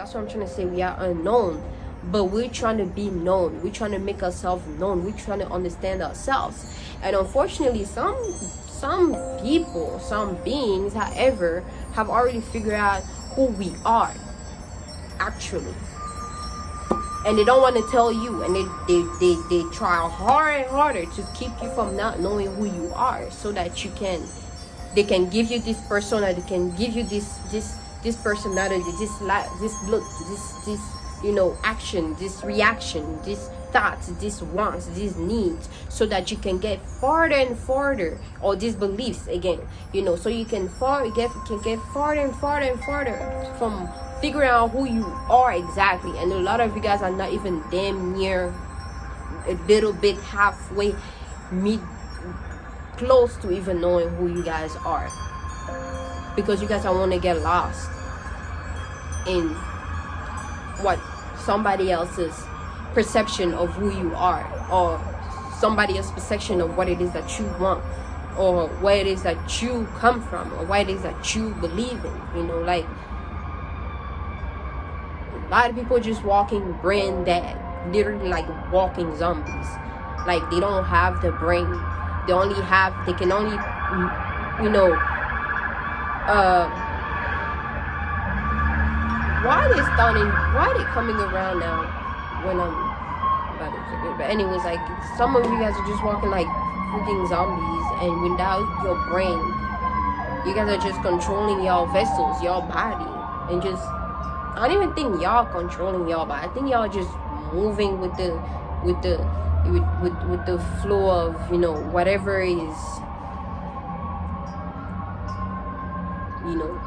That's what I'm trying to say. We are unknown, but we're trying to be known. We're trying to make ourselves known. We're trying to understand ourselves. And unfortunately, some people, some beings, however, have already figured out who we are actually, and they don't want to tell you, and they try harder and harder to keep you from not knowing who you are, so that they can give you this persona, they can give you this personality, this look, this action, this reaction, this thoughts, these wants, these needs, so that you can get farther and farther, or these beliefs again, so you can get farther and farther and farther from figuring out who you are exactly. And a lot of you guys are not even damn near a little bit halfway close to even knowing who you guys are, because you guys don't want to get lost in what somebody else's perception of who you are, or somebody else's perception of what it is that you want, or where it is that you come from, or what it is that you believe in. Like, a lot of people just walking brain dead, literally like walking zombies. Like, they don't have the brain. They can only why they coming around now when I'm about to forget. But anyways, like, some of you guys are just walking like freaking zombies, and without your brain, you guys are just controlling your vessels, your body, and just, I don't even think y'all controlling y'all, but I think y'all just moving with the flow of whatever is,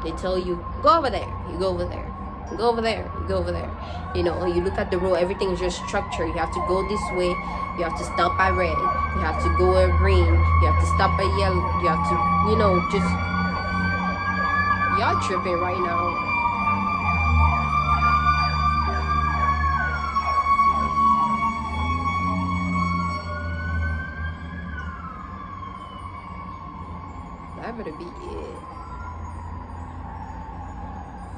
they tell you, go over there, you go over there, go over there, you go over there. You look at the road, everything is just structured. You have to go this way, you have to stop by red, you have to go at green, you have to stop by yellow, you have to, just, y'all tripping right now. That better be it.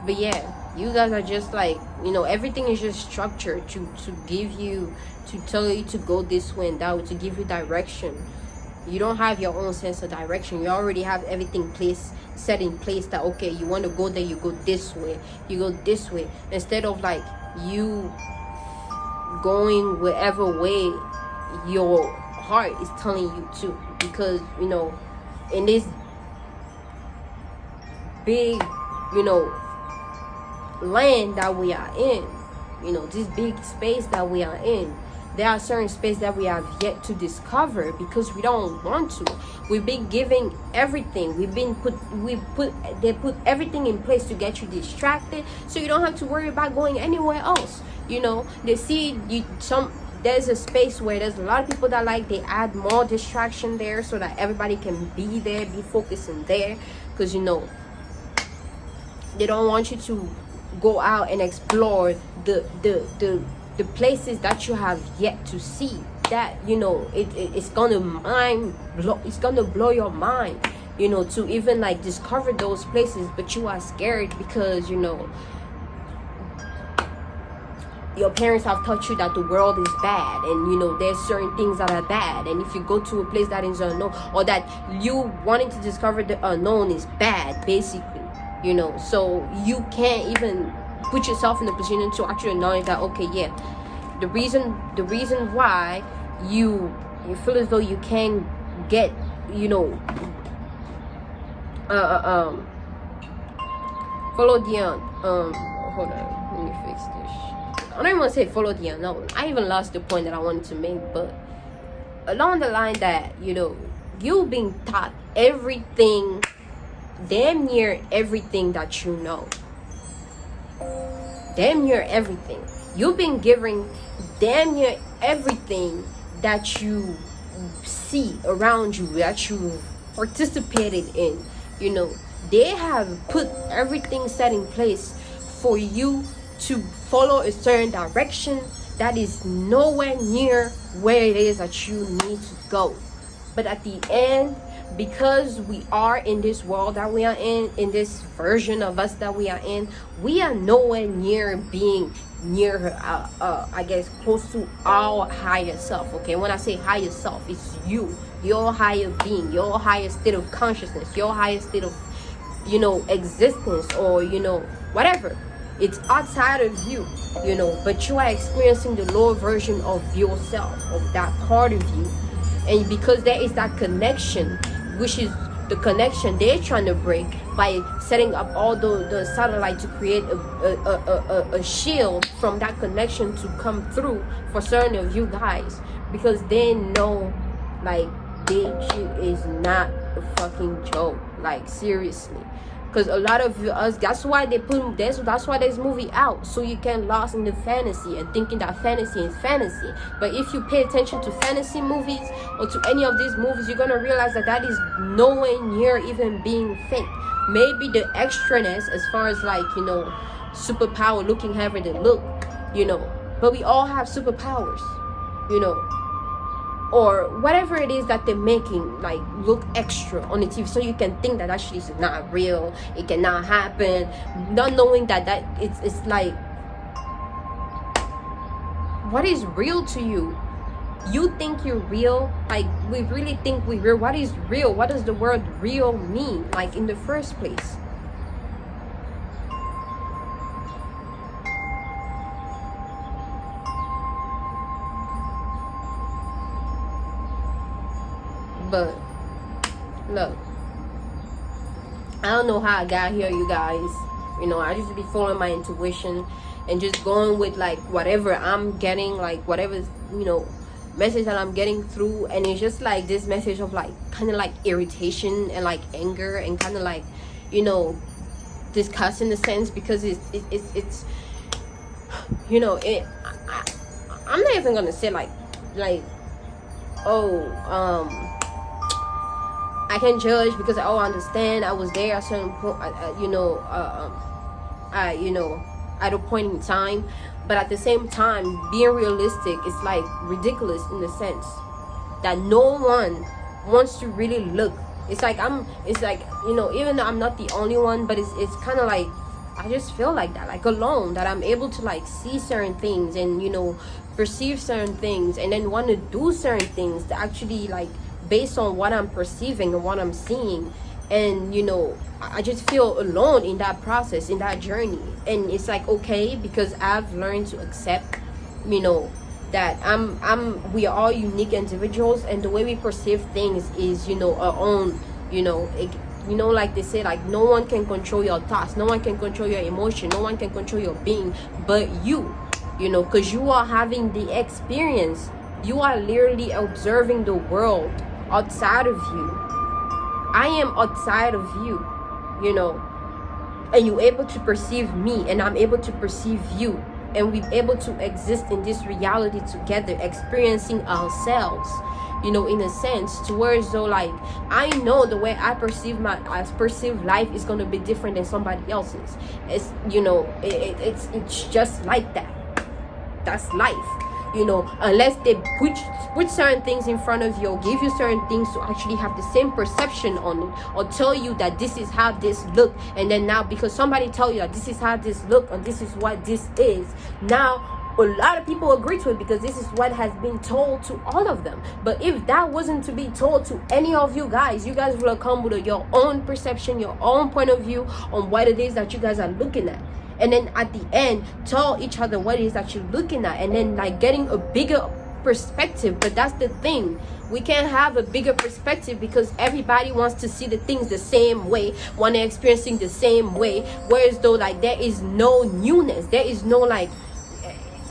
But yeah, you guys are just like, everything is just structured to tell you to go this way and that way, to give you direction. You don't have your own sense of direction. You already have everything set in place that, okay, you want to go there, you go this way, you go this way, instead of like you going wherever way your heart is telling you to. Because in this big land that we are in, this big space that we are in, there are certain spaces that we have yet to discover because we don't want to. We've been giving everything. They put everything in place to get you distracted, so you don't have to worry about going anywhere else. They see there's a space where there's a lot of people that they add more distraction there, so that everybody can be there, be focusing there, because they don't want you to go out and explore the places that you have yet to see. That it's gonna blow your mind, to even discover those places. But you are scared because your parents have taught you that the world is bad, and there's certain things that are bad, and if you go to a place that is unknown, or that you wanting to discover the unknown is bad, basically. So you can't even put yourself in the position to actually acknowledge that, okay, yeah, the reason why you feel as though you can get follow the hold on, let me fix this. I don't even want to say follow the unknown. I even lost the point that I wanted to make, but along the line that you've been taught everything, damn near everything that you know. Damn near everything. You've been given damn near everything that you see around you, that you participated in. They have put everything set in place for you to follow a certain direction that is nowhere near where it is that you need to go. But at the end, because we are in this world that we are in this version of us that we are in, we are nowhere near being near I guess close to our higher self. Okay, when I say higher self, it's you, your higher being, your higher state of consciousness, your higher state of existence, or whatever. It's outside of you, but you are experiencing the lower version of yourself, of that part of you. And because there is that connection, which is the connection they're trying to break by setting up all the satellite to create a shield from that connection to come through for certain of you guys, because they know, like, this shit is not a fucking joke, like, seriously. Because a lot of us, that's why they put this, that's why there's movie out, so you can lost in the fantasy and thinking that fantasy is fantasy. But if you pay attention to fantasy movies or to any of these movies, you're gonna realize that that is nowhere near even being fake. Maybe the extraness, as far as like superpower, looking however they look, but we all have superpowers, or whatever it is that they're making like look extra on the TV, so you can think that actually is not real, it cannot happen, not knowing that it's like, what is real to you? You think you're real? Like, we really think we're real? What is real? What does the word real mean, like, in the first place? But look, I don't know how I got here, you guys. I just be following my intuition and just going with like whatever I'm getting, like whatever message that I'm getting through. And it's just like this message of like kind of like irritation and like anger and kind of like disgust in a sense, because it's I'm not even gonna say like I can judge because I understand I was there at a certain point, at a point in time. But at the same time, being realistic is like ridiculous in the sense that no one wants to really look. It's like even though I'm not the only one, but it's kind of like I just feel like that, like alone, that I'm able to like see certain things and perceive certain things, and then want to do certain things to actually like based on what I'm perceiving and what I'm seeing. And I just feel alone in that process, in that journey. And it's like, okay, because I've learned to accept that we are all unique individuals, and the way we perceive things is our own. Like they say, like, no one can control your thoughts, no one can control your emotion, no one can control your being but you, because you are having the experience. You are literally observing the world outside of you. I am outside of you, and you're able to perceive me, and I'm able to perceive you, and we're able to exist in this reality together, experiencing ourselves, in a sense, to where as though like I know the way I perceive life is going to be different than somebody else's. It's it's just like that. That's life. Unless they put certain things in front of you, or give you certain things to actually have the same perception on it, or tell you that this is how this look, and then now because somebody tell you that this is how this look and this is what this is, now a lot of people agree to it because this is what has been told to all of them. But if that wasn't to be told to any of you guys will have come with your own perception, your own point of view on what it is that you guys are looking at. And then at the end, tell each other what it is that you're looking at, and then like getting a bigger perspective. But that's the thing, we can't have a bigger perspective because everybody wants to see the things the same way, when they're experiencing the same way, whereas though like there is no newness, there is no like,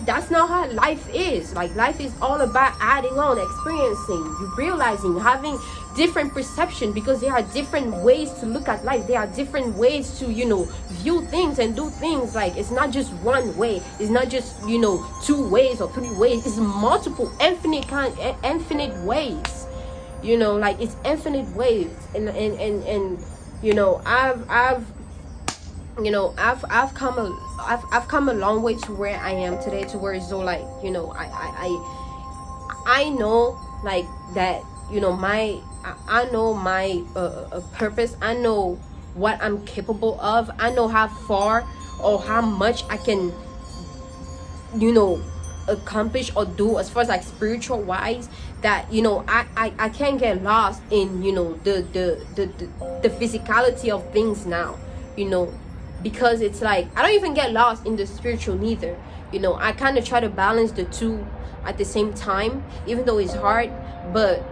that's not how life is. Like, life is all about adding on, experiencing, you realizing, having different perception, because there are different ways to look at life. There are different ways to view things and do things. Like, it's not just one way, it's not just 2 ways or 3 ways, it's multiple infinite ways, like it's infinite ways. And I've come a long way to where I am today, to where it's so like I know like that you know, I know my purpose. I know what I'm capable of. I know how far or how much I can, you know, accomplish or do as far as like spiritual wise, that, you know, I can't get lost in, you know, the physicality of things now, you know, because it's like I don't even get lost in the spiritual neither. You know, I kind of try to balance the two at the same time, even though it's hard. But,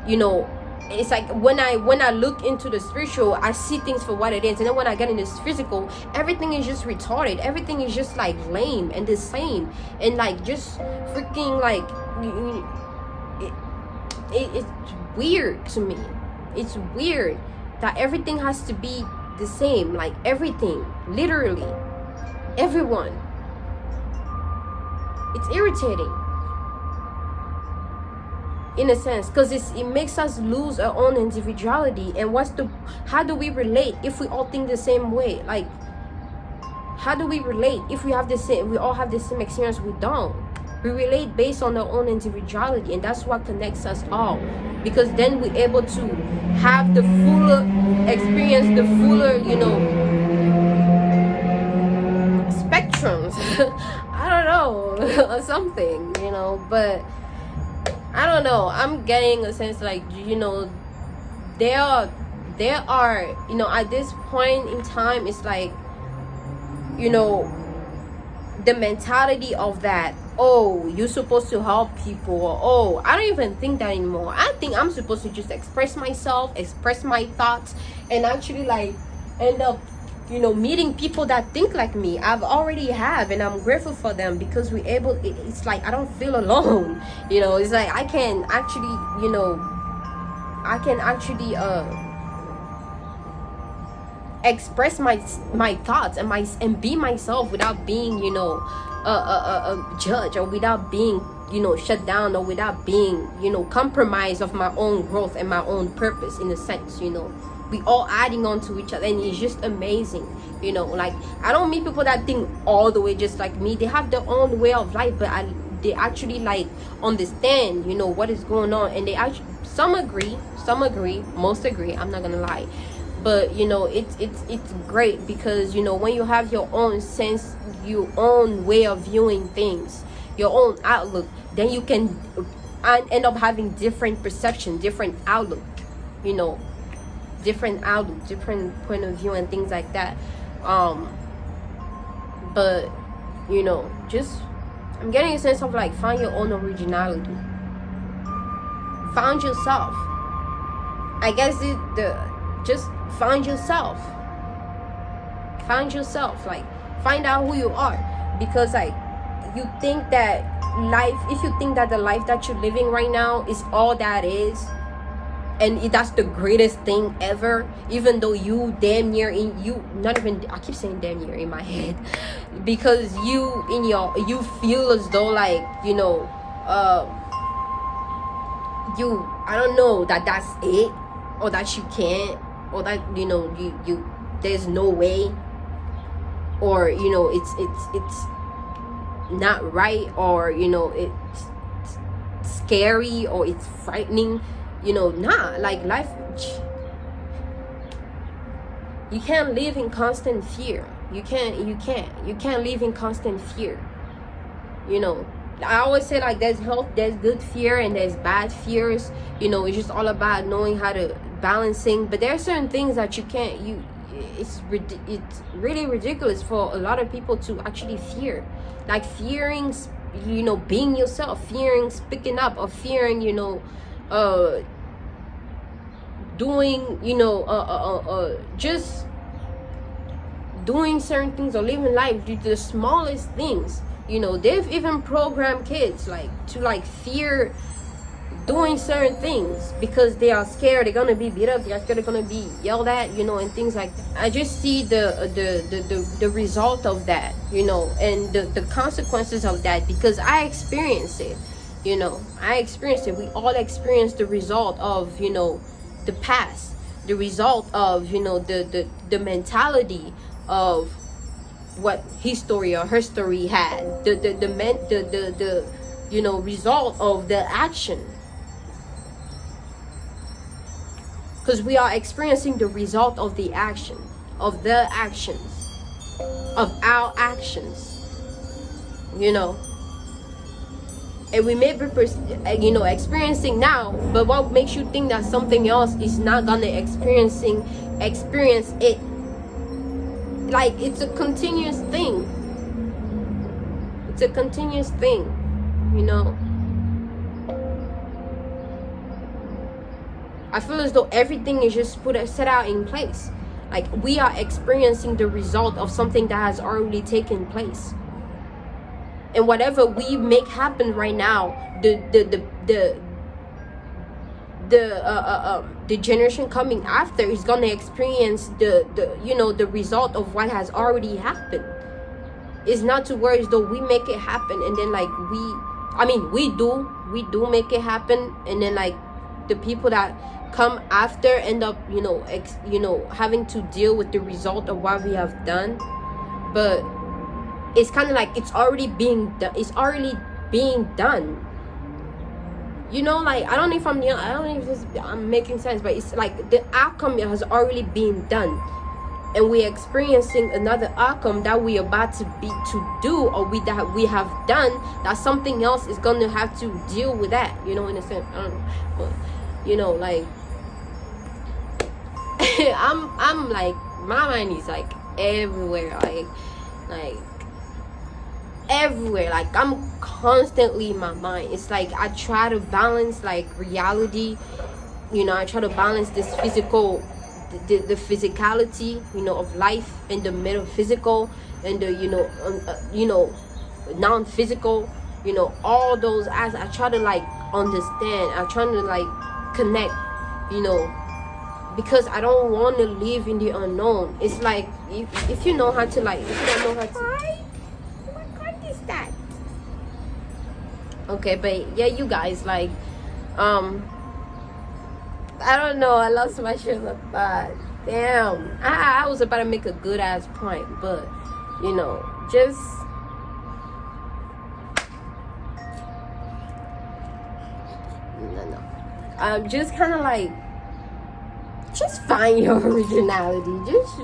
you know, it's like when I look into the spiritual, I see things for what it is, and then when I get in this physical, everything is just retarded, everything is just like lame and the same, and like just freaking like it's weird to me. It's weird that everything has to be the same, like everything, literally everyone. It's irritating in a sense, because it makes us lose our own individuality. And how do we relate if we all think the same way? Like, how do we relate if we all have the same experience? We don't. We relate based on our own individuality, and that's what connects us all, because then we're able to have the fuller experience, the fuller, you know, spectrums. I don't know, or something, you know. But I don't know, I'm getting a sense like, you know, there are, you know, at this point in time, it's like, you know, the mentality of that, oh, you're supposed to help people, or oh, I don't even think that anymore. I think I'm supposed to just express myself, express my thoughts, and actually like end up, you know, meeting people that think like me. I've already have, and I'm grateful for them, because it's like I don't feel alone. You know, it's like I can actually, you know, express my thoughts and be myself without being, you know, a judge, or without being, you know, shut down, or without being, you know, compromised of my own growth and my own purpose, in a sense. You know, we all adding on to each other, and it's just amazing. You know, like I don't meet people that think all the way just like me. They have their own way of life, but they actually like understand, you know, what is going on, and they actually, some agree, most agree, I'm not gonna lie. But, you know, it's great, because, you know, when you have your own sense, your own way of viewing things, your own outlook, then you can end up having different perception, different outlook, you know, different outlook, different point of view, and things like that. But, you know, just I'm getting a sense of like, find your own originality, find yourself. I guess just find yourself, like find out who you are. Because like, you think that if you think that the life that you're living right now is all that is, and that's the greatest thing ever, even though you damn near I keep saying damn near in my head, because you feel as though like, you know, I don't know, that's it, or that you can't, or that, you know, you there's no way, or, you know, it's not right, or, you know, it's scary, or it's frightening. You know, like life, you can't live in constant fear. You can't live in constant fear. You know, I always say like, there's good fear and there's bad fears. You know, it's just all about knowing how to balancing. But there are certain things that you can't. It's really ridiculous for a lot of people to actually fear, like fearing, you know, being yourself, fearing speaking up, or fearing, you know, doing, you know, just doing certain things, or living life due to the smallest things. You know, they've even programmed kids like to like fear doing certain things, because they are scared they're gonna be beat up, they're scared they're gonna be yelled at, you know, and things like that. I just see the result of that, you know, and the consequences of that, because I experienced it. You know, I experienced it. We all experience the result of, you know, the past, the result of, you know, the mentality of what his story or her story had, the you know, result of the action. because we are experiencing the result of the action, of the actions, of our actions, you know. And we may be experiencing now, but what makes you think that something else is not gonna experience it? Like, it's a continuous thing. It's a continuous thing, you know. I feel as though everything is just set out in place. Like, we are experiencing the result of something that has already taken place. And whatever we make happen right now, the generation coming after is gonna experience the result of what has already happened. It's not to worry as though we make it happen and then like we do make it happen, and then like the people that come after end up having to deal with the result of what we have done. But it's kind of like it's already being done. It's already being done. You know, like, I don't know if I'm making sense, but it's like the outcome has already been done, and we're experiencing another outcome that we're about to do, or that we have done, that something else is gonna have to deal with that. You know, in a sense, I don't know, but you know, like, I'm like, my mind is like everywhere, like everywhere. Like, I'm constantly in my mind. It's like I try to balance like reality, I try to balance this physical, the physicality, of life, and the metaphysical, and the non-physical, all those as I try to like understand. I try to like connect, because I don't want to live in the unknown. It's like if you know how to like, if you don't know how to, that. Okay, but yeah, you guys, like, I don't know, I lost my train of thought. Damn, I was about to make a good ass point, but just just kind of like, just find your originality. Just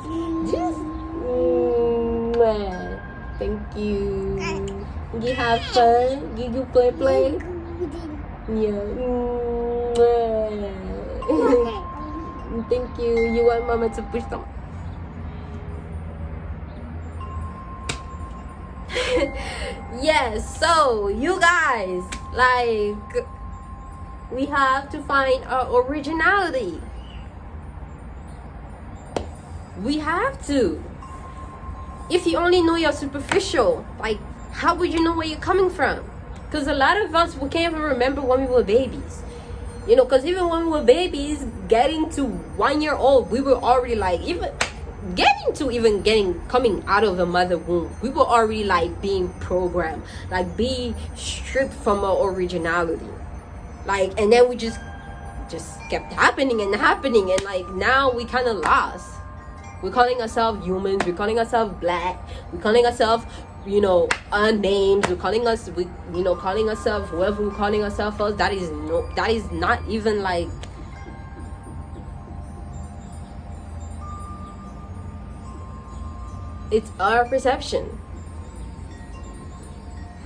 thank you. You have fun? You play? Yeah. Thank you. You want mama to push them? Yes, so you guys, like, we have to find our originality. We have to. If you only know you're superficial, like, how would you know where you're coming from? Because a lot of us, we can't even remember when we were babies. Because even when we were babies, getting to 1 year old, we were already like, coming out of the mother womb, we were already like being programmed, like being stripped from our originality. Like, and then we just kept happening, and like now we kind of lost. We're calling ourselves humans. We're calling ourselves black. We're calling ourselves, names. We're calling calling ourselves whoever we're calling ourselves else. That is not even like. It's our perception.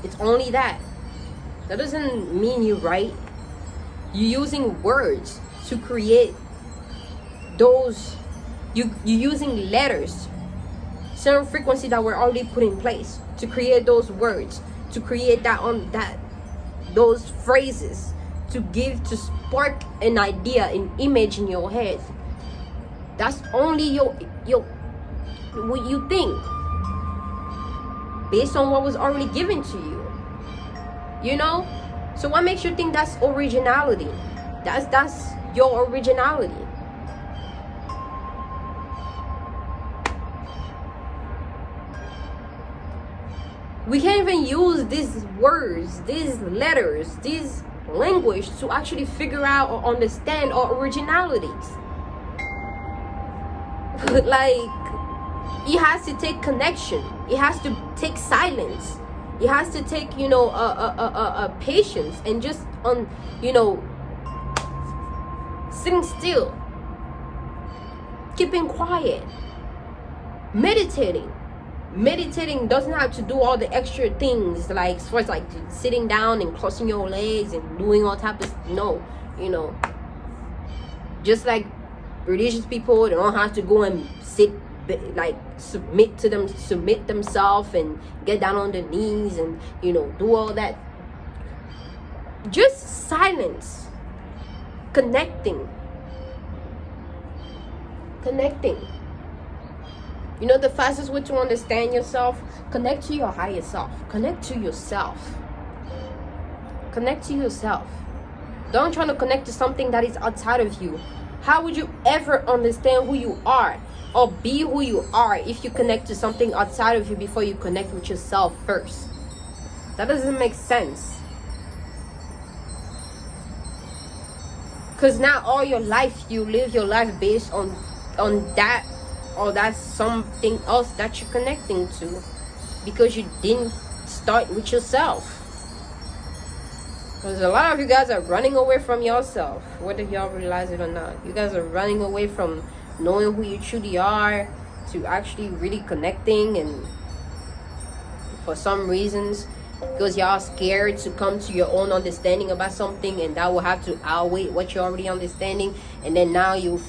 It's only that. That doesn't mean you're right. You're using words to create those. You're using letters, certain frequency that were already put in place to create those words, to create those phrases, to spark an idea, an image in your head. That's only what you think, based on what was already given to you. So what makes you think that's originality? That's your originality. We can't even use these words, these letters, this language to actually figure out or understand our originalities. Like, it has to take connection. It has to take silence. It has to take, a patience, and just sitting still keeping quiet, meditating. Meditating doesn't have to do all the extra things, like as far as like sitting down and crossing your legs and doing all type of, no, you know, just like religious people, they don't have to go and sit, like submit themselves and get down on their knees and, you know, do all that. Just silence, connecting. You know, the fastest way to understand yourself, connect to your higher self. Connect to yourself. Don't try to connect to something that is outside of you. How would you ever understand who you are or be who you are if you connect to something outside of you before you connect with yourself first? That doesn't make sense. Because now all your life, you live your life based on that, or that's something else that you're connecting to, because you didn't start with yourself. Because a lot of you guys are running away from yourself, whether y'all realize it or not. You guys are running away from knowing who you truly are to actually really connecting, and for some reasons, because y'all scared to come to your own understanding about something, and that will have to outweigh what you're already understanding, and then now you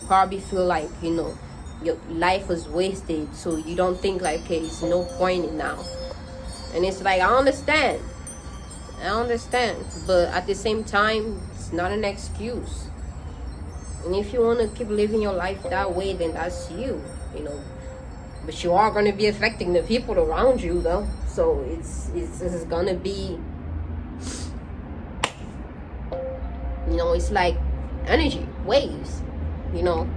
probably feel like, you know, your life was wasted, so you don't think like, okay, it's no point in now. And it's like, I understand, but at the same time, it's not an excuse. And if you want to keep living your life that way, then that's you, you know. But you are going to be affecting the people around you, though. So it's going to be, you know, it's like energy, waves, you know.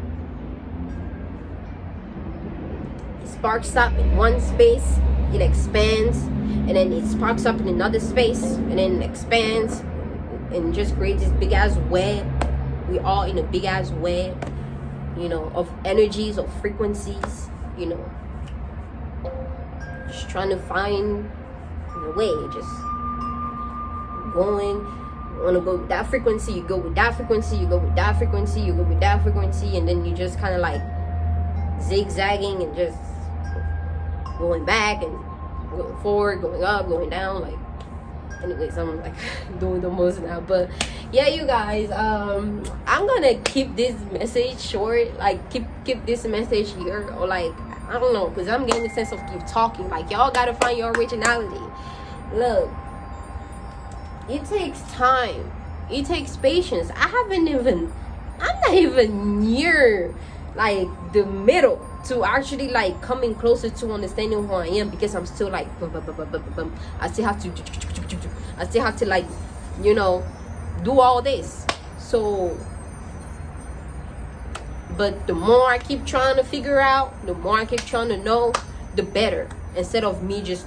It sparks up in one space, it expands, and then it sparks up in another space, and then it expands, and just creates this big ass web. We all in a big ass web, you know, of energies, of frequencies, you know. Just trying to find your way, just going. You want to go with that frequency, you go with that frequency, you go with that frequency, you go with that frequency, and then you just kind of like zigzagging and just going back and going forward, going up, going down. Like, anyways, I'm like doing the most now. But yeah, you guys, I'm gonna keep this message short, like keep this message here, or like, I don't know, because I'm getting the sense of keep talking. Like, y'all gotta find your originality. Look, it takes time, it takes patience. I'm not even near like the middle to actually like coming closer to understanding who I am, because I'm still like I still have to like, you know, do all this. So, but the more I keep trying to figure out, the more I keep trying to know, the better. Instead of me just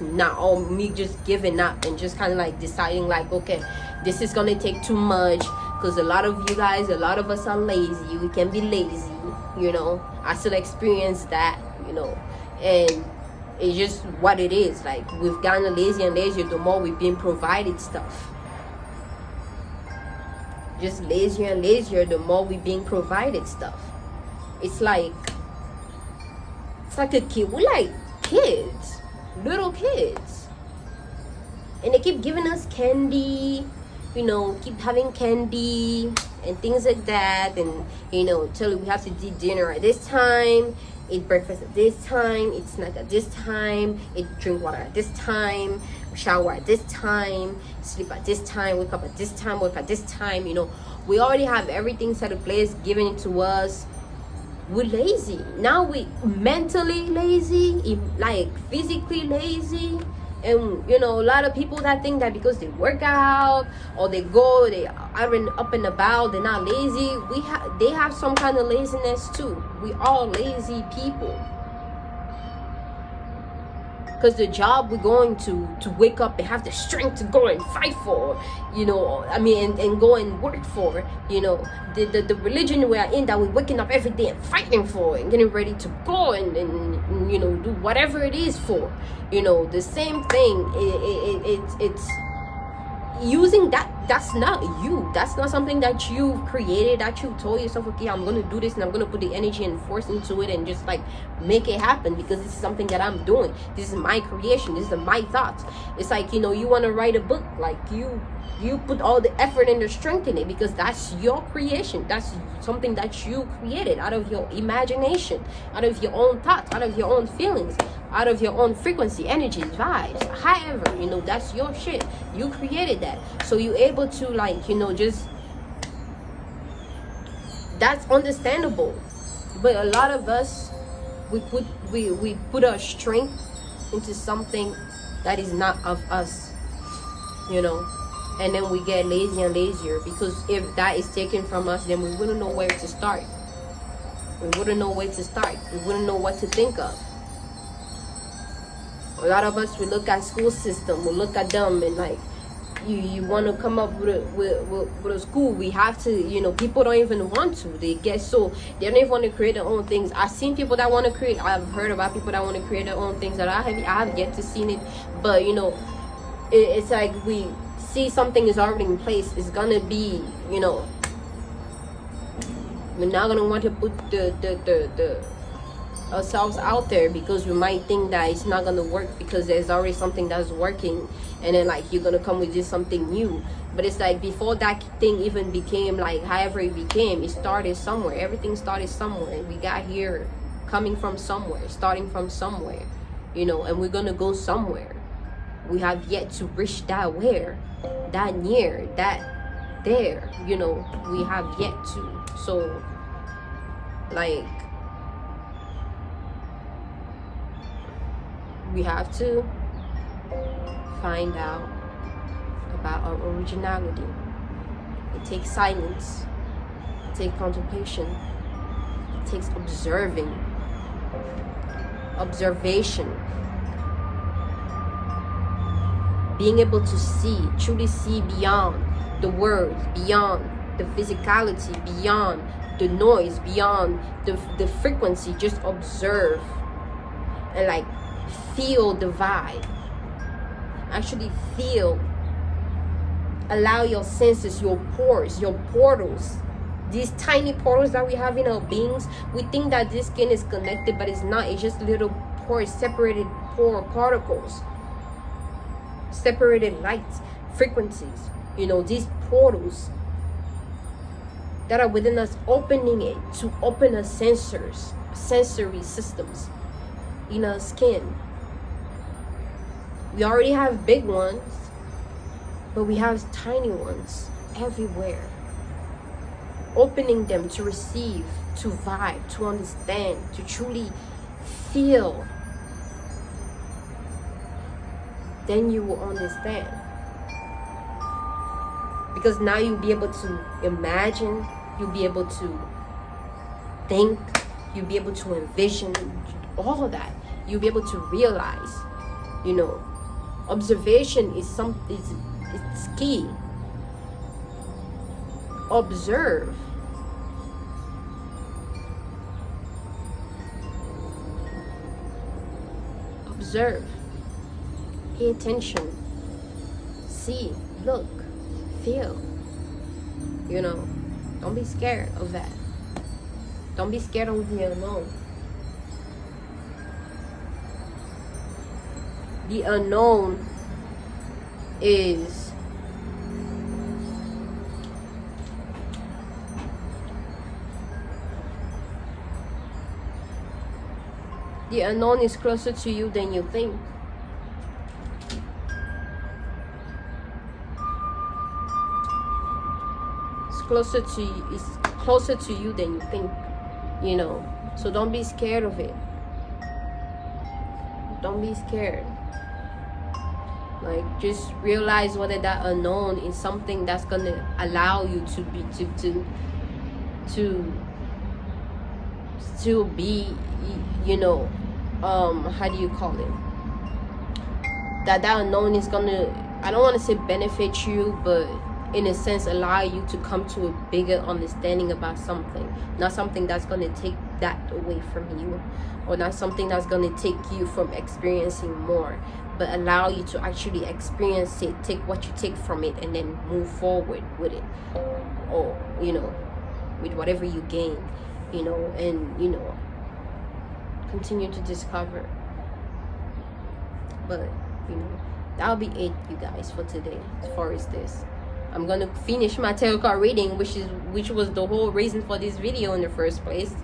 giving up and just kind of like deciding like, okay, this is gonna take too much. Because a lot of you guys, a lot of us are lazy. We can be lazy, you know. I still experience that, you know. And it's just what it is. Like, we've gotten lazier and lazier the more we've been provided stuff. Just lazier and lazier the more we're being provided stuff. It's like a kid. We're like kids, little kids, and they keep giving us candy, you know, keep having candy and things like that, and, you know, tell you we have to eat dinner at this time, eat breakfast at this time, eat snack at this time, drink water at this time, shower at this time, sleep at this time, wake up at this time, work at this time. You know, we already have everything set in place, given it to us. We're lazy now. We mentally lazy, like physically lazy. And, you know, a lot of people that think that because they work out or they are up and about, they're not lazy. They have some kind of laziness too. We all lazy people. Because the job we're going to wake up and have the strength to go and fight for, you know, I mean, and go and work for, you know, the religion we are in, that we're waking up every day and fighting for and getting ready to go and you know, do whatever it is for, you know, the same thing. It's using that's not you. That's not something that you created, that you told yourself, okay, I'm gonna do this and I'm gonna put the energy and force into it and just like make it happen because this is something that I'm doing. This is my creation. This is my thoughts. It's like, you know, you want to write a book, like you put all the effort and the strength in it because that's your creation. That's something that you created out of your imagination, out of your own thoughts, out of your own feelings, out of your own frequency, energies, vibes. However, you know, that's your shit. You created that. So you're able to, like, you know, just, that's understandable. But a lot of us, we put our strength into something that is not of us, you know. And then we get lazy and lazier, because if that is taken from us, then we wouldn't know where to start. We wouldn't know where to start. We wouldn't know what to think of. A lot of us, we look at school system, we look at them, and like, you want to come up with a school, we have to, you know, people don't even want to. They get so, they don't even want to create their own things. I've seen people that want to create, I've heard about people that want to create their own things that I have yet to see it. But, you know, it's like we see something is already in place. It's gonna be, you know, we're not gonna want to put the ourselves out there because we might think that it's not gonna work because there's already something that's working, and then like you're gonna come with just something new. But it's like, before that thing even became, like, however it became, it started somewhere. Everything started somewhere. We got here coming from somewhere, starting from somewhere, you know, and we're gonna go somewhere. We have yet to reach that where, that near, that there, you know, we have yet to. So, like, we have to find out about our originality. It takes silence, it takes contemplation, it takes observation, being able to see, truly see beyond the words, beyond the physicality, beyond the noise, beyond the frequency. Just observe and like feel the vibe. Actually feel, allow your senses, your pores, your portals, these tiny portals that we have in our beings. We think that this skin is connected, but it's not. It's just little pores, separated pore particles, separated lights, frequencies, you know, these portals that are within us, opening it to open our sensory systems in our skin. We already have big ones, but we have tiny ones everywhere, opening them to receive, to vibe, to understand, to truly feel. Then you will understand, because now you'll be able to imagine, you'll be able to think, you'll be able to envision, all of that. You'll be able to realize, you know, observation is it's key. Observe. Pay attention. See, look, feel. You know, don't be scared of that. Don't be scared of the unknown. The unknown is closer to you than you think. It's closer to you than you think, you know. So don't be scared of it. Don't be scared. Like, just realize whether that unknown is something that's gonna allow you to be to still be, you know, how do you call it, that unknown is gonna, I don't want to say benefit you, but in a sense allow you to come to a bigger understanding about something. Not something that's gonna take that away from you, or not something that's gonna take you from experiencing more, but allow you to actually experience it, take what you take from it, and then move forward with it, or with whatever you gain, and continue to discover. But that'll be it, you guys, for today. As far as this, I'm gonna finish my tarot card reading, which was the whole reason for this video in the first place.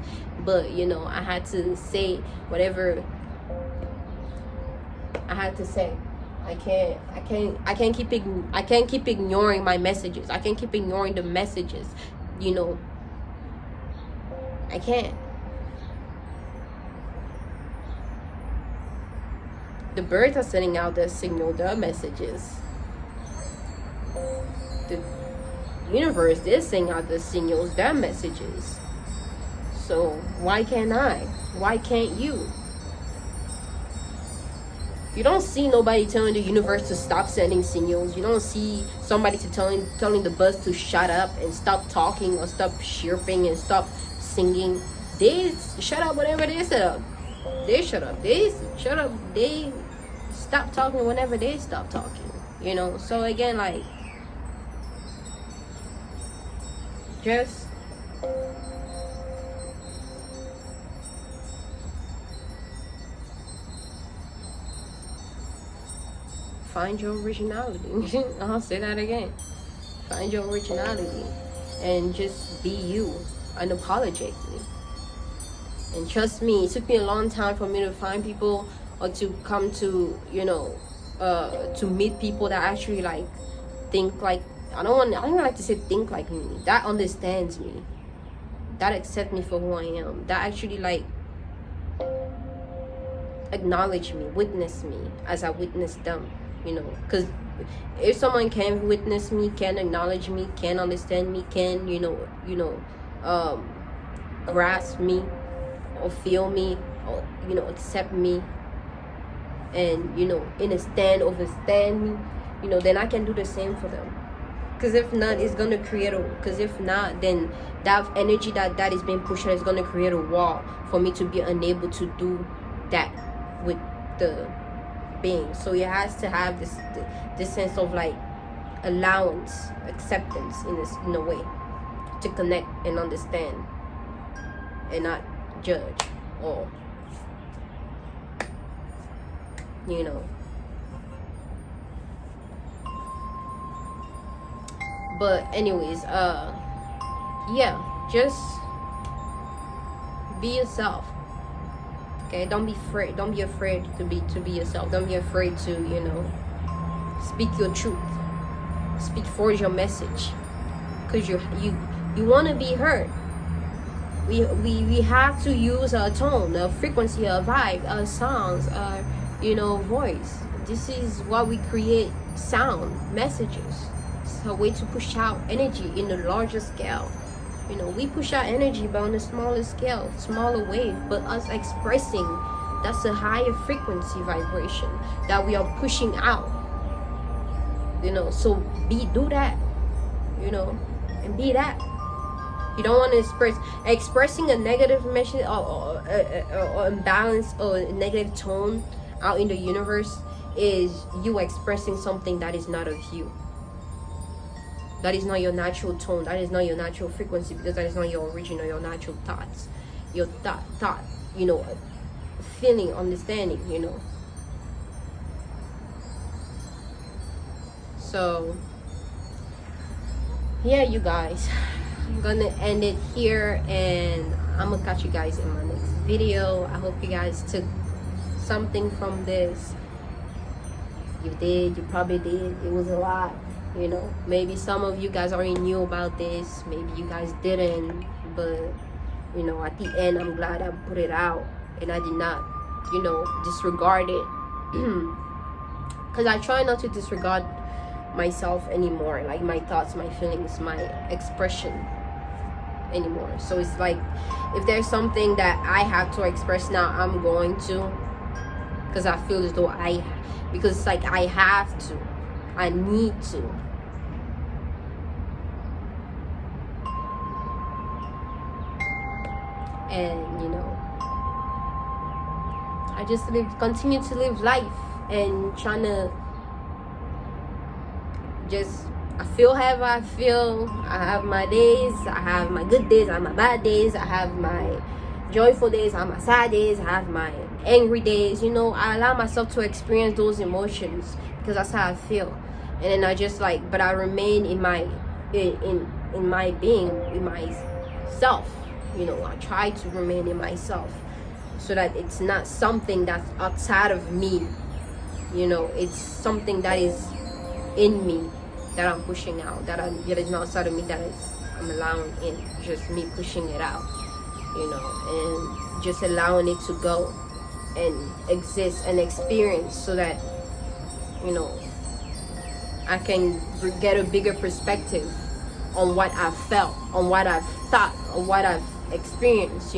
But I had to say whatever I had to say. I can't keep ignoring my messages. I can't keep ignoring the messages. I can't. The birds are sending out their signal, their messages. The universe, they're sending out their signals, their messages. So why can't I? Why can't you? You don't see nobody telling the universe to stop sending signals. You don't see somebody telling the birds to shut up and stop talking, or stop chirping and stop singing. They shut up whenever they shut up. They shut up. They shut up. They stop talking whenever they stop talking. So again, like, just find your originality. I'll say that again. Find your originality and just be you unapologetically. And trust me, it took me a long time for me to find people, or to come to to meet people that actually like think like I don't like to say think like me, that understands me, that accept me for who I am, that actually like acknowledge me, witness me as I witness them. Because if someone can witness me, can acknowledge me, can understand me, can grasp me, or feel me, or accept me, and understand me, then I can do the same for them. Because if not, it's gonna create because if not, then that energy that is being pushed out is gonna create a wall for me to be unable to do that with the being. So it has to have this sense of like allowance, acceptance in a way, to connect and understand and not judge, or but anyways, yeah, just be yourself. Okay, don't be afraid to be yourself. Don't be afraid to speak your truth, speak forward your message, because you want to be heard. We have to use our tone, our frequency, our vibe, our sounds, our voice. This is why we create sound messages. It's a way to push out energy in a larger scale. We push out energy, but on a smaller scale, smaller wave. But us expressing, that's a higher frequency vibration that we are pushing out. So do that, and be that. You don't want to expressing a negative message or imbalance or a negative tone out in the universe is you expressing something that is not of you. That is not your natural tone. That is not your natural frequency, because that is not your original, your natural thoughts. Your thought, feeling, understanding, So, yeah, you guys. I'm gonna end it here, and I'm gonna catch you guys in my next video. I hope you guys took something from this. You did. You probably did. It was a lot. Maybe some of you guys already knew about this, maybe you guys didn't, but at the end, I'm glad I put it out and I did not disregard it, because I try not to disregard myself anymore, like my thoughts, my feelings, my expression anymore. So it's like, if there's something that I have to express now, I'm going to, because I feel as though because it's like I have to, I need to. And I just continue to live life and trying to just, I feel however I feel. I have my days, I have my good days, I have my bad days, I have my joyful days, I have my sad days, I have my angry days. I allow myself to experience those emotions because that's how I feel. And then I just like, but I remain in my my being, in myself. I try to remain in myself so that it's not something that's outside of me. It's something that is in me that I'm pushing out, that is not outside of me, I'm allowing in, just me pushing it out, and just allowing it to go and exist and experience, so that I can get a bigger perspective on what I've felt, on what I've thought, on what I've experienced.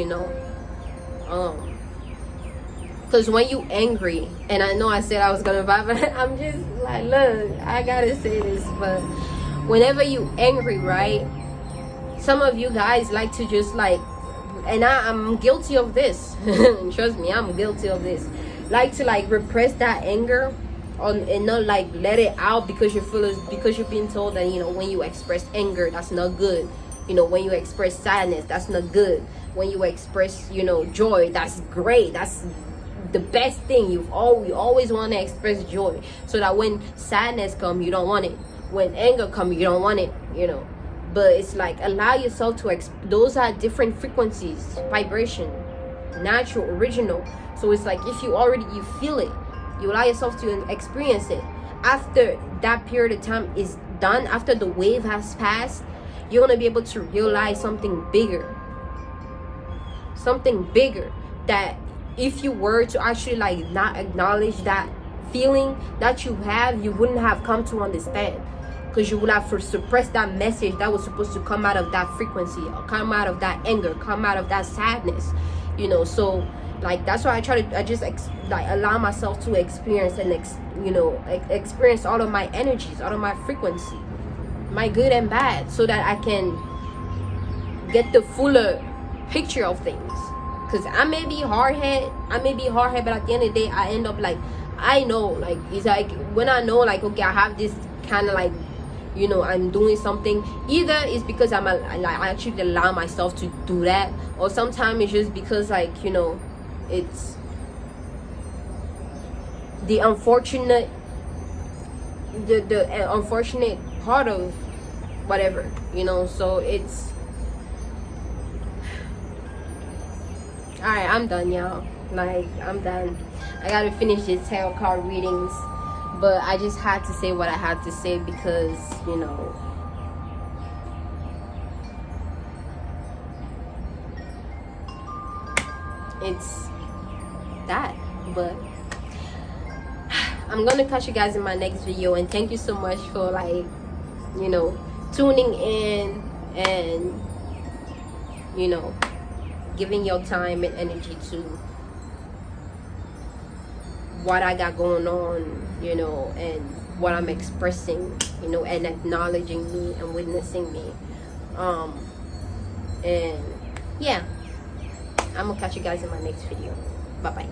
Because when you angry, and I know I said I was gonna vibe, but I'm just like, look, I gotta say this, but whenever you angry, right, some of you guys like to just like, and I'm guilty of this. Trust me, I'm guilty of this. Like to like repress that anger and not like let it out, because because you're being told that when you express anger, that's not good. When you express sadness, that's not good. When you express joy, that's great, that's the best thing. You always want to express joy, so that when sadness come, you don't want it. When anger come, you don't want it. But it's like, allow yourself to those are different frequencies, vibration, natural, original. So it's like, if you feel it, you allow yourself to experience it. After that period of time is done, after the wave has passed, you're going to be able to realize something bigger, that if you were to actually like not acknowledge that feeling that you have, you wouldn't have come to understand, because you would have suppressed that message that was supposed to come out of that frequency, or come out of that anger, come out of that sadness. So like, that's why I just like allow myself to experience and experience all of my energies, all of my frequency, my good and bad, so that I can get the fuller picture of things. Because I may be hard-headed, but at the end of the day, I end up like, I know, like, it's like when I know, like, okay, I have this kind of like, I'm doing something, either it's because I actually allow myself to do that, or sometimes it's just because like, it's the unfortunate part of whatever, so it's alright. I'm done, y'all. Like, I'm done. I gotta finish this tarot card readings, but I just had to say what I had to say, because it's that. But I'm gonna catch you guys in my next video, and thank you so much for like tuning in and giving your time and energy to what I got going on, and what I'm expressing, and acknowledging me and witnessing me. And yeah, I'm gonna catch you guys in my next video. Bye bye.